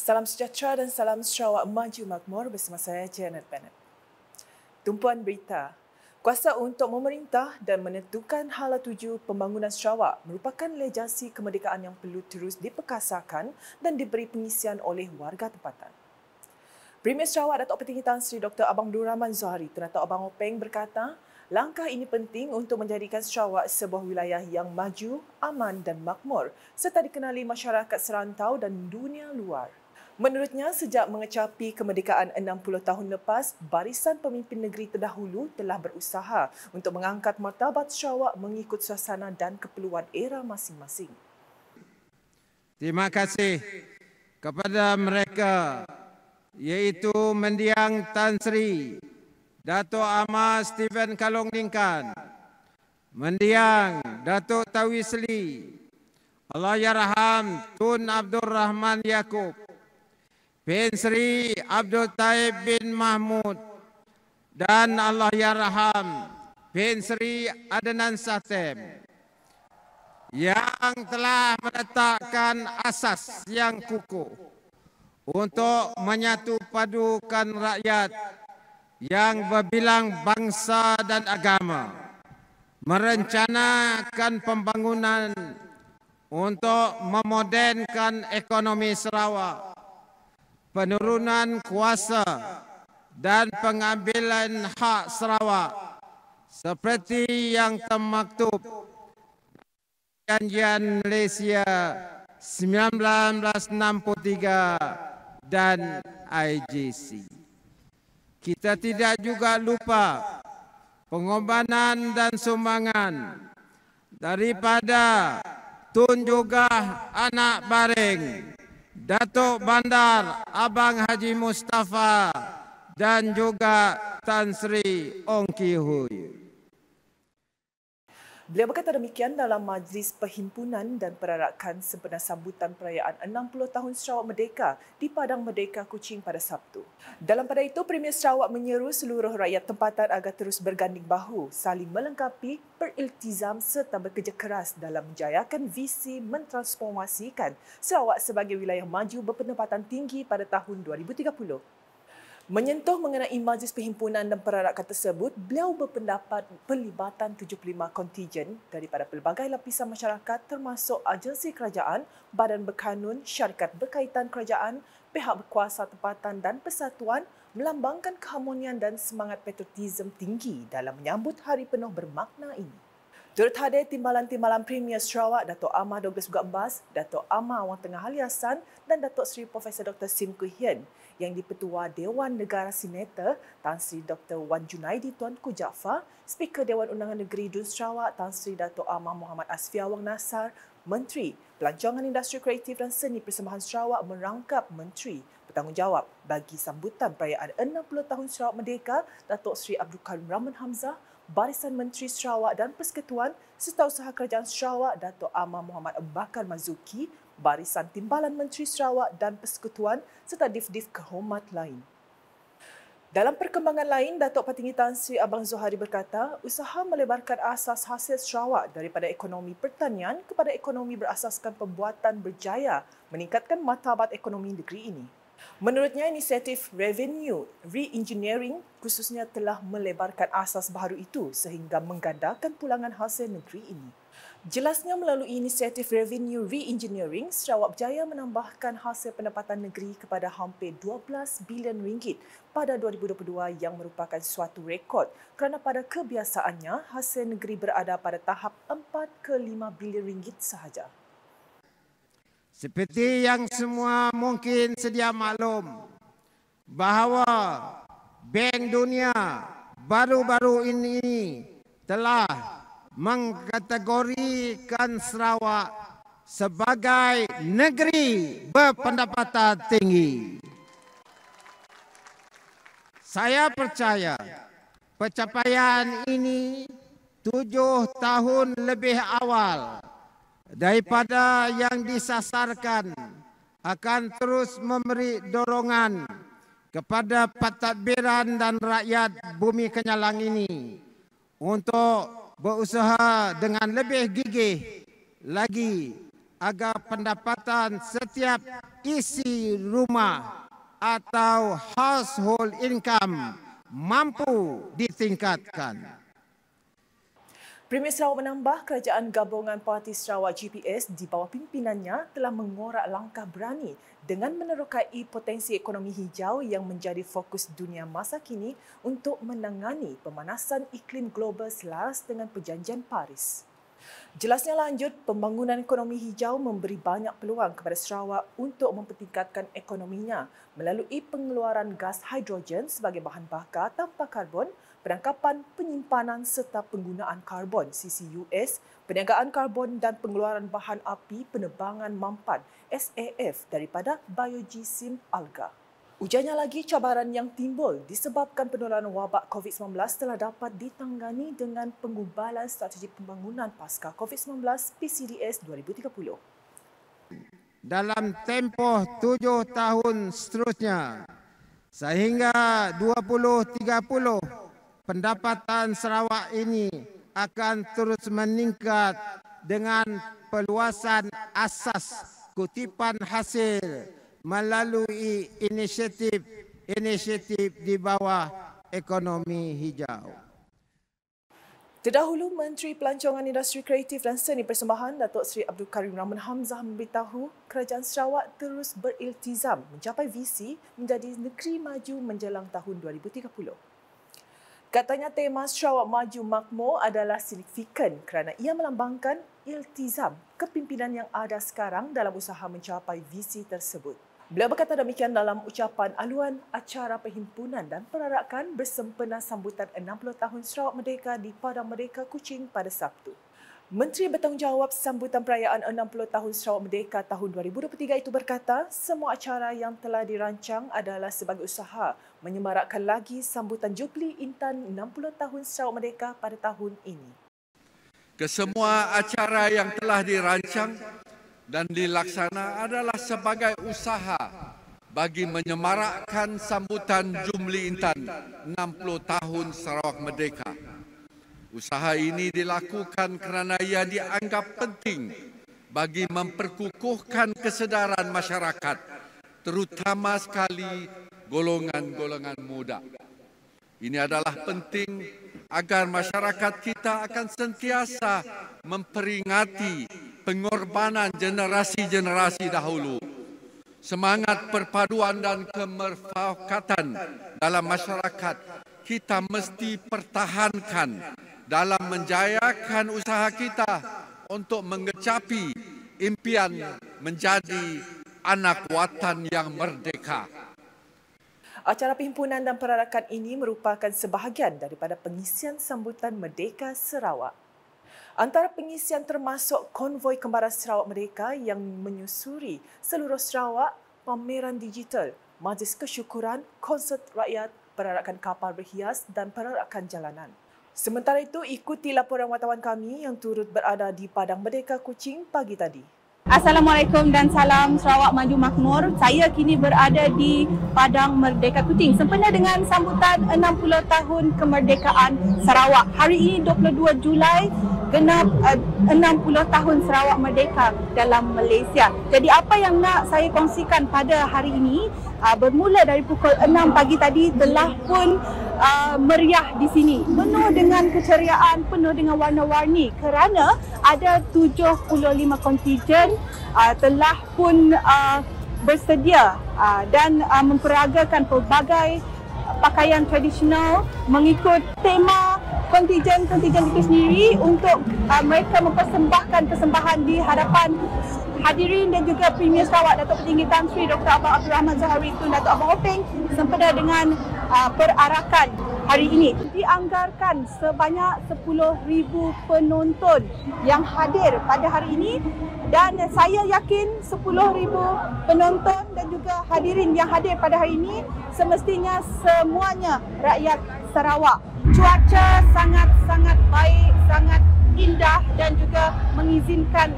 Salam sejahtera dan salam Sarawak Maju Makmur bersama saya Janet Bennett. Tumpuan berita. Kuasa untuk memerintah dan menentukan hala tuju pembangunan Sarawak merupakan legasi kemerdekaan yang perlu terus diperkasakan dan diberi pengisian oleh warga tempatan. Premier Sarawak Datuk Petinggi Tan Sri Dr. Abang Abdul Rahman Zohari Tun-Datuk Abang Openg berkata, langkah ini penting untuk menjadikan Sarawak sebuah wilayah yang maju, aman dan makmur serta dikenali masyarakat serantau dan dunia luar. Menurutnya, sejak mengecapi kemerdekaan 60 tahun lepas, barisan pemimpin negeri terdahulu telah berusaha untuk mengangkat martabat Sarawak mengikut suasana dan keperluan era masing-masing. Terima kasih kepada mereka iaitu Mendiang Tan Sri, Datuk Amar Stephen Kalong Lingkan, Mendiang Datuk Tawi Seli, Allahyarham Tun Abdul Rahman Yaakob, Bin Sri Abdul Taib bin Mahmud dan Allahyarham Bin Sri Adnan Satem yang telah meletakkan asas yang kukuh untuk menyatu padukan rakyat yang berbilang bangsa dan agama, merencanakan pembangunan untuk memodenkan ekonomi Sarawak, penurunan kuasa dan pengambilan hak Sarawak seperti yang termaktub Perjanjian Malaysia 1963 dan IGC. Kita tidak juga lupa pengorbanan dan sumbangan daripada Tun Jugah Anak Baring, Datuk Bandar Abang Haji Mustafa dan juga Tan Sri Ong Ki Hui. Beliau berkata demikian dalam Majlis Perhimpunan dan Perarakan sempena sambutan perayaan 60 tahun Sarawak Merdeka di Padang Merdeka Kuching pada Sabtu. Dalam pada itu, Premier Sarawak menyeru seluruh rakyat tempatan agar terus berganding bahu, saling melengkapi, beriltizam serta bekerja keras dalam menjayakan visi mentransformasikan Sarawak sebagai wilayah maju berpendapatan tinggi pada tahun 2030. Menyentuh mengenai Majlis Perhimpunan dan Perarakan tersebut, beliau berpendapat pelibatan 75 kontijen daripada pelbagai lapisan masyarakat termasuk agensi kerajaan, badan berkanun, syarikat berkaitan kerajaan, pihak berkuasa tempatan dan persatuan melambangkan keharmonian dan semangat patriotisme tinggi dalam menyambut hari penuh bermakna ini. Turut hadir timbalan-timbalan Premier Sarawak Datuk Amar Douglas Gambas, Datuk Amar Wang Tengah Haliasan dan Datuk Seri Profesor Dr. Sim Kui Hien yang di-Pertua Dewan Negara Senator Tan Sri Dr. Wan Junaidi Tuanku Jaafar, Speaker Dewan Undangan Negeri Dun Sarawak Tan Sri Datuk Amar Muhammad Asfiah Wang Nasar, Menteri Pelancongan Industri Kreatif dan Seni Persembahan Sarawak merangkap Menteri Bertanggungjawab bagi sambutan perayaan 60 tahun Sarawak Merdeka Datuk Seri Abdul Karim Rahman Hamzah, Barisan Menteri Sarawak dan Persekutuan Setiausaha Kerajaan Sarawak Datuk Amar Muhammad Abu Bakar Mazuki, Barisan Timbalan Menteri Sarawak dan Persekutuan serta dif-dif kehormat lain. Dalam perkembangan lain, Datuk Petinggi Tan Sri Abang Zohari berkata, usaha melebarkan asas hasil Sarawak daripada ekonomi pertanian kepada ekonomi berasaskan pembuatan berjaya meningkatkan martabat ekonomi negeri ini. Menurutnya, inisiatif Revenue Re-engineering khususnya telah melebarkan asas baharu itu sehingga menggandakan pulangan hasil negeri ini. Jelasnya, melalui inisiatif Revenue Re-engineering, Sarawak berjaya menambahkan hasil pendapatan negeri kepada hampir 12 bilion ringgit pada 2022 yang merupakan suatu rekod kerana pada kebiasaannya hasil negeri berada pada tahap 4 ke 5 bilion ringgit sahaja. Seperti yang semua mungkin sedia maklum bahawa Bank Dunia baru-baru ini telah mengkategorikan Sarawak sebagai negeri berpendapatan tinggi. Saya percaya pencapaian ini 7 tahun lebih awal daripada yang disasarkan akan terus memberi dorongan kepada pentadbiran dan rakyat bumi Kenyalang ini untuk berusaha dengan lebih gigih lagi agar pendapatan setiap isi rumah atau household income mampu ditingkatkan. Premier Sarawak menambah Kerajaan Gabungan Parti Sarawak GPS di bawah pimpinannya telah mengorak langkah berani dengan menerokai potensi ekonomi hijau yang menjadi fokus dunia masa kini untuk menangani pemanasan iklim global selaras dengan Perjanjian Paris. Jelasnya lanjut, pembangunan ekonomi hijau memberi banyak peluang kepada Sarawak untuk mempertingkatkan ekonominya melalui pengeluaran gas hidrogen sebagai bahan bakar tanpa karbon, penangkapan, penyimpanan serta penggunaan karbon CCUS, perniagaan karbon dan pengeluaran bahan api penerbangan mampan SAF daripada biogesim alga. Ujarnya lagi, cabaran yang timbul disebabkan penularan wabak COVID-19 telah dapat ditangani dengan pengubalan strategi pembangunan pasca COVID-19 PCDS 2030. Dalam tempoh 7 tahun seterusnya, sehingga 2030, pendapatan Sarawak ini akan terus meningkat dengan peluasan asas kutipan hasil melalui inisiatif di bawah ekonomi hijau. Terdahulu, Menteri Pelancongan Industri Kreatif dan Seni Persembahan Datuk Seri Abdul Karim Rahman Hamzah memberitahu Kerajaan Sarawak terus beriltizam mencapai visi menjadi negeri maju menjelang tahun 2030. Katanya tema Sarawak Maju Makmur adalah signifikan kerana ia melambangkan iltizam kepimpinan yang ada sekarang dalam usaha mencapai visi tersebut. Beliau berkata demikian dalam ucapan aluan acara perhimpunan dan perarakan bersempena sambutan 60 tahun Sarawak Merdeka di Padang Merdeka Kuching pada Sabtu. Menteri bertanggungjawab sambutan perayaan 60 tahun Sarawak Merdeka tahun 2023 itu berkata, semua acara yang telah dirancang adalah sebagai usaha menyemarakkan lagi sambutan Jubli Intan 60 tahun Sarawak Merdeka pada tahun ini. Kesemua acara yang telah dirancang dan dilaksana adalah sebagai usaha bagi menyemarakkan sambutan Jubli Intan 60 tahun Sarawak Merdeka. Usaha ini dilakukan kerana ia dianggap penting bagi memperkukuhkan kesedaran masyarakat, terutama sekali golongan-golongan muda. Ini adalah penting agar masyarakat kita akan sentiasa memperingati pengorbanan generasi-generasi dahulu. Semangat perpaduan dan kemerfakatan dalam masyarakat kita mesti pertahankan dalam menjayakan usaha kita untuk mengecapi impian menjadi anak watan yang merdeka. Acara perhimpunan dan perarakan ini merupakan sebahagian daripada pengisian sambutan Merdeka Sarawak. Antara pengisian termasuk konvoi kembaran Sarawak Merdeka yang menyusuri seluruh Sarawak, pameran digital, majlis kesyukuran, konsert rakyat, perarakan kapal berhias dan perarakan jalanan. Sementara itu, ikuti laporan wartawan kami yang turut berada di Padang Merdeka Kuching pagi tadi. Assalamualaikum dan salam Sarawak Maju Makmur. Saya kini berada di Padang Merdeka Kuching sempena dengan sambutan 60 tahun kemerdekaan Sarawak. Hari ini 22 Julai genap 60 tahun Sarawak Merdeka dalam Malaysia. Jadi apa yang nak saya kongsikan pada hari ini, bermula dari pukul 6 pagi tadi telah pun meriah di sini. Penuh dengan keceriaan, penuh dengan warna-warni kerana ada 75 kontingen telah pun bersedia dan memperagakan pelbagai pakaian tradisional mengikut tema kontingen-kontingen itu sendiri untuk mereka mempersembahkan persembahan di hadapan hadirin dan juga Premier Sarawak Datuk Petinggi Tan Sri Dr. Abang Abdul Rahman Zahari Tun Datuk Abang Openg sempena dengan perarakan hari ini. Dianggarkan sebanyak 10,000 penonton yang hadir pada hari ini dan saya yakin 10,000 penonton dan juga hadirin yang hadir pada hari ini semestinya semuanya rakyat Sarawak. Cuaca sangat-sangat baik, sangat indah dan juga mengizinkan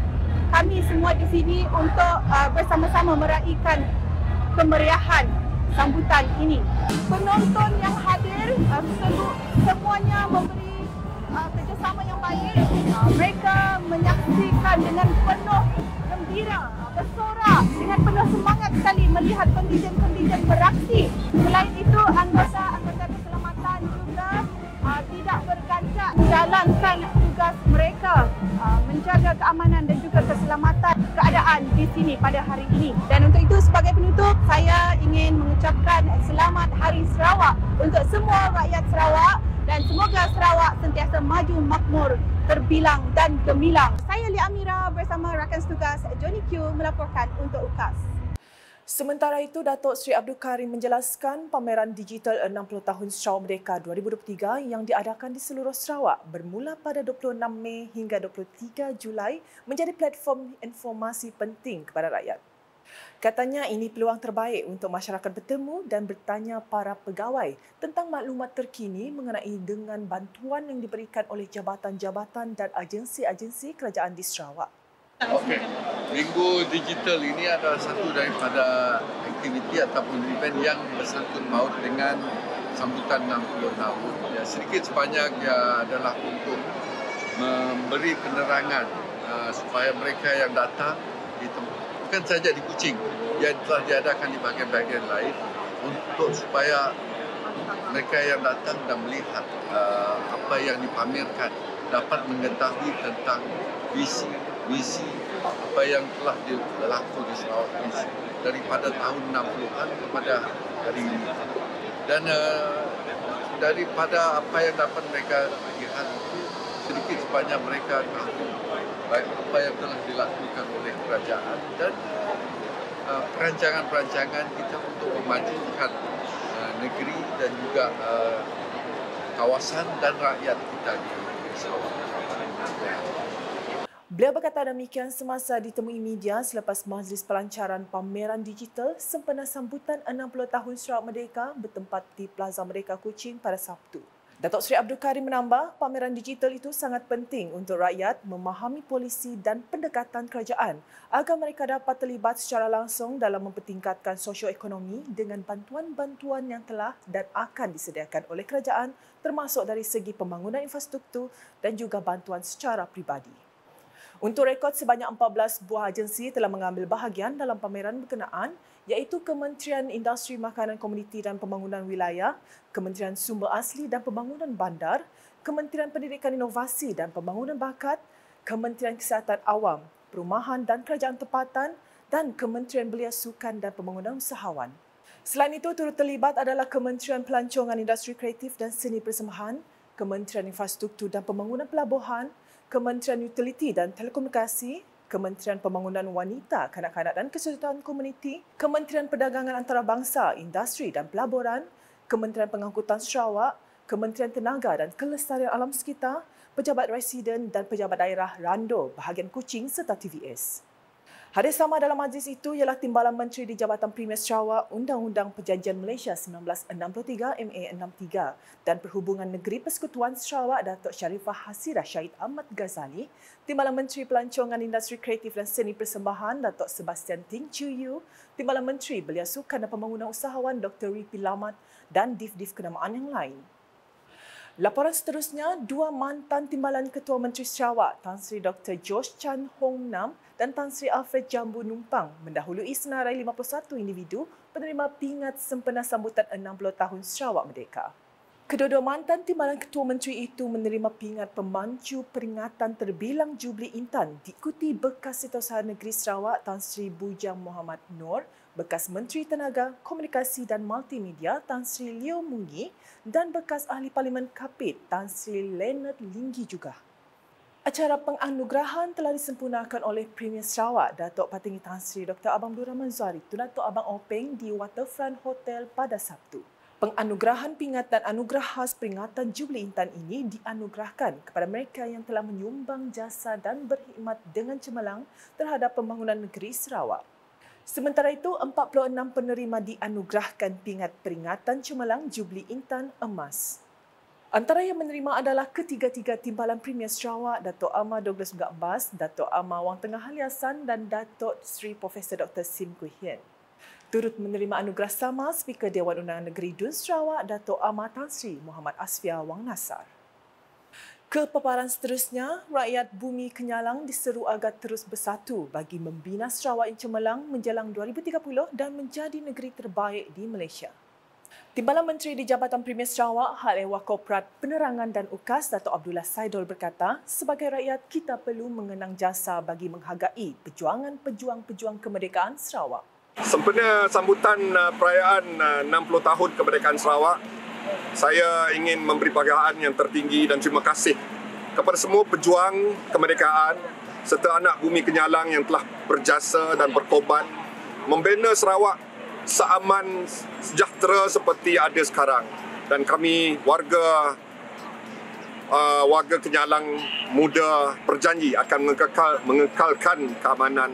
kami semua di sini untuk bersama-sama meraihkan kemeriahan sambutan ini. Penonton yang hadir semuanya memberi kerjasama yang baik. Mereka menyaksikan dengan penuh gembira, bersorak dengan penuh semangat sekali melihat kontingen-kontingen beraksi. Selain itu, anggota keselamatan juga tidak berkancak menjalankan tugas mereka menjaga keamanan dan juga keselamatan keadaan di sini pada hari ini. Dan untuk itu, sebagai penutup, saya ingin mengucapkan selamat Hari Sarawak untuk semua rakyat Sarawak dan semoga Sarawak sentiasa maju makmur, terbilang dan gemilang. Saya Lia Amira bersama rakan setugas Johnny Q melaporkan untuk UKAS. Sementara itu, Datuk Seri Abdul Karim menjelaskan pameran digital 60 tahun Sarawak Merdeka 2023 yang diadakan di seluruh Sarawak bermula pada 26 Mei hingga 23 Julai menjadi platform informasi penting kepada rakyat. Katanya ini peluang terbaik untuk masyarakat bertemu dan bertanya para pegawai tentang maklumat terkini mengenai dengan bantuan yang diberikan oleh jabatan-jabatan dan agensi-agensi kerajaan di Sarawak. Okey, Minggu Digital ini adalah satu daripada aktiviti ataupun event yang bersangkut paut dengan sambutan 60 tahun. Ya, sedikit sebanyak ya adalah untuk memberi penerangan supaya mereka yang datang di bukan saja di Kuching yang telah diadakan di bahagian-bahagian lain, untuk supaya mereka yang datang dan melihat apa yang dipamerkan dapat mengetahui tentang misi apa yang telah berlaku di Sarawak daripada tahun 60-an kepada hari ini. Dan daripada apa yang dapat mereka lihat, sedikit sebanyak mereka tahu baik apa yang telah dilakukan oleh kerajaan dan perancangan-perancangan kita untuk memajukan negeri dan juga kawasan dan rakyat kita di Sarawak. Beliau berkata demikian semasa ditemui media selepas majlis pelancaran pameran digital sempena sambutan 60 tahun Sarawak Merdeka bertempat di Plaza Merdeka Kuching pada Sabtu. Datuk Seri Abdul Karim menambah, pameran digital itu sangat penting untuk rakyat memahami polisi dan pendekatan kerajaan agar mereka dapat terlibat secara langsung dalam mempertingkatkan sosioekonomi dengan bantuan-bantuan yang telah dan akan disediakan oleh kerajaan termasuk dari segi pembangunan infrastruktur dan juga bantuan secara pribadi. Untuk rekod, sebanyak 14 buah agensi telah mengambil bahagian dalam pameran berkenaan iaitu Kementerian Industri Makanan Komuniti dan Pembangunan Wilayah, Kementerian Sumber Asli dan Pembangunan Bandar, Kementerian Pendidikan Inovasi dan Pembangunan Bakat, Kementerian Kesihatan Awam, Perumahan dan Kerajaan Tempatan dan Kementerian Belia Sukan dan Pembangunan Usahawan. Selain itu, turut terlibat adalah Kementerian Pelancongan Industri Kreatif dan Seni Persembahan, Kementerian Infrastruktur dan Pembangunan Pelabuhan, Kementerian Utiliti dan Telekomunikasi, Kementerian Pembangunan Wanita, Kanak-kanak dan Kesejuahteraan Komuniti, Kementerian Perdagangan Antarabangsa, Industri dan Pelaburan, Kementerian Pengangkutan Sarawak, Kementerian Tenaga dan Kelestarian Alam Sekitar, Pejabat Residen dan Pejabat Daerah Rando, bahagian Kuching serta TVS. Hadir sama dalam majlis itu ialah Timbalan Menteri di Jabatan Premier Sarawak, Undang-Undang Perjanjian Malaysia 1963 MA 63 dan Perhubungan Negeri Persekutuan Sarawak Datuk Sharifah Hasirah Syahid Ahmad Ghazali, Timbalan Menteri Pelancongan Industri Kreatif dan Seni Persembahan Datuk Sebastian Ting Chiu Yu, Timbalan Menteri Belia Sukan dan Pembangunan Usahawan Dr. Ripi Lamat dan div-div kenamaan yang lain. Laporan seterusnya, dua mantan Timbalan Ketua Menteri Sarawak, Tan Sri Dr. Josh Chan Hong Nam dan Tan Sri Alfred Jambu Numpang mendahului senarai 51 individu penerima pingat sempena sambutan 60 tahun Sarawak Merdeka. Kedua-dua mantan Timbalan Ketua Menteri itu menerima pingat pemancu peringatan terbilang Jubli Intan diikuti bekas Setiausaha Negeri Sarawak Tan Sri Bujang Muhammad Noor, bekas Menteri Tenaga, Komunikasi dan Multimedia Tan Sri Leo Mungi dan bekas Ahli Parlimen Kapit Tan Sri Leonard Linggi juga. Acara penganugerahan telah disempurnakan oleh Premier Sarawak Datuk Patinggi Tan Sri Dr. Abang Abdul Rahman Zuari Tun Datuk Abang Openg di Waterfront Hotel pada Sabtu. Penganugerahan pingat dan anugerah khas peringatan Jubli Intan ini dianugerahkan kepada mereka yang telah menyumbang jasa dan berkhidmat dengan cemerlang terhadap pembangunan negeri Sarawak. Sementara itu, 46 penerima dianugerahkan pingat peringatan cemerlang Jubli Intan Emas. Antara yang menerima adalah ketiga-tiga Timbalan Premier Sarawak, Datuk Amar Douglas Abbas, Datuk Amar Wang Tengah Haliasan dan Datuk Seri Profesor Dr. Sim Kui Hien. Turut menerima anugerah sama Speaker Dewan Undangan Negeri Dun Sarawak, Datuk Amar Tan Sri Muhammad Asfia Wang Nasar. Ke paparan seterusnya, rakyat Bumi Kenyalang diseru agar terus bersatu bagi membina Sarawak yang cemerlang menjelang 2030 dan menjadi negeri terbaik di Malaysia. Timbalan Menteri di Jabatan Premier Sarawak, Hal Ehwal Korporat Penerangan dan UKAS, Dato' Abdullah Saidul berkata, sebagai rakyat kita perlu mengenang jasa bagi menghargai perjuangan pejuang-pejuang kemerdekaan Sarawak. Sempena sambutan perayaan 60 tahun kemerdekaan Sarawak, saya ingin memberi penghargaan yang tertinggi dan terima kasih kepada semua pejuang kemerdekaan serta anak Bumi Kenyalang yang telah berjasa dan berkorban membina Sarawak seaman sejahtera seperti ada sekarang. Dan kami warga Kenyalang muda berjanji akan mengekalkan keamanan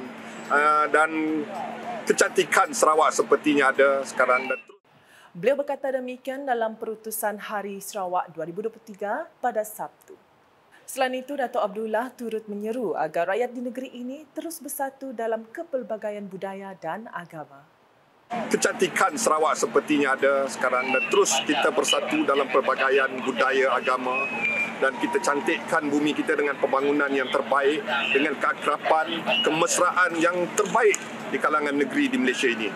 dan kecantikan Sarawak sepertinya ada sekarang. Beliau berkata demikian dalam perutusan Hari Sarawak 2023 pada Sabtu. Selain itu, Dato' Abdullah turut menyeru agar rakyat di negeri ini terus bersatu dalam kepelbagaian budaya dan agama. Kecantikan Sarawak sepertinya ada sekarang dan terus kita bersatu dalam pelbagaian budaya agama dan kita cantikkan bumi kita dengan pembangunan yang terbaik, dengan keakraban, kemesraan yang terbaik di kalangan negeri di Malaysia ini.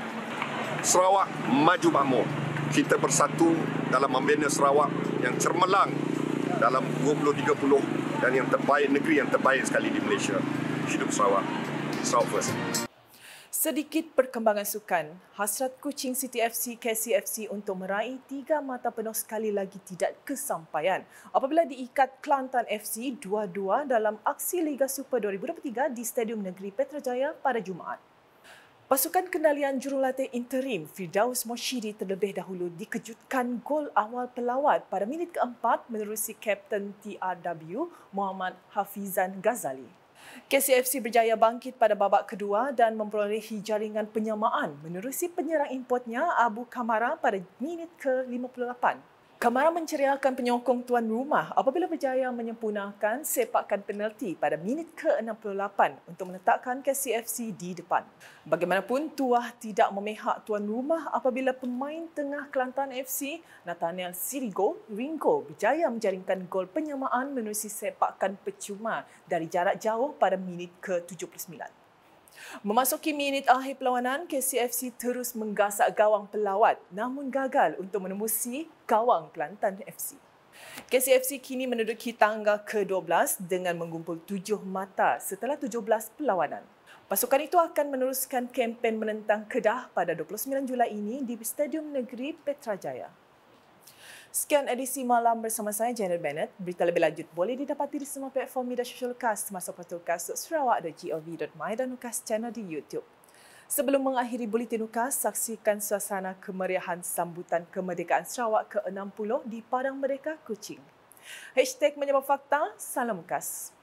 Sarawak maju makmur. Kita bersatu dalam membina Sarawak yang cemerlang dalam 2030 dan yang terbaik, negeri yang terbaik sekali di Malaysia. Hidup Sarawak. Sarawak first. Sedikit perkembangan sukan, hasrat Kuching City FC KCFC untuk meraih 3 mata penuh sekali lagi tidak kesampaian apabila diikat Kelantan FC 2-2 dalam aksi Liga Super 2023 di Stadium Negeri Petrajaya pada Jumaat. Pasukan kendalian jurulatih interim Firdaus Moshiri terlebih dahulu dikejutkan gol awal pelawat pada minit keempat menerusi Kapten TRW Muhammad Hafizan Ghazali. KCFC berjaya bangkit pada babak kedua dan memperolehi jaringan penyamaan menerusi penyerang importnya Abu Kamara pada minit ke-58. Kamara menceriakan penyokong tuan rumah apabila berjaya menyempurnakan sepakan penalti pada minit ke-68 untuk meletakkan KCFC di depan. Bagaimanapun, tuah tidak memihak tuan rumah apabila pemain tengah Kelantan FC, Nathaniel Ringo berjaya menjaringkan gol penyamaan menerusi sepakan percuma dari jarak jauh pada minit ke-79. Memasuki minit akhir perlawanan, KCFC terus menggasak gawang pelawat namun gagal untuk menembusi gawang Kelantan FC. KCFC kini menduduki tangga ke-12 dengan mengumpul 7 mata setelah 17 perlawanan. Pasukan itu akan meneruskan kempen menentang Kedah pada 29 Julai ini di Stadium Negeri Petrajaya. Sekian edisi malam bersama saya, Janet Bennett. Berita lebih lanjut boleh didapati di semua platform media sosial UKAS termasuk portal ukas.sarawak.gov.my dan UKAS channel di YouTube. Sebelum mengakhiri buletin UKAS, saksikan suasana kemeriahan sambutan kemerdekaan Sarawak ke-60 di Padang Merdeka, Kuching. #Menyebab Fakta, salam UKAS.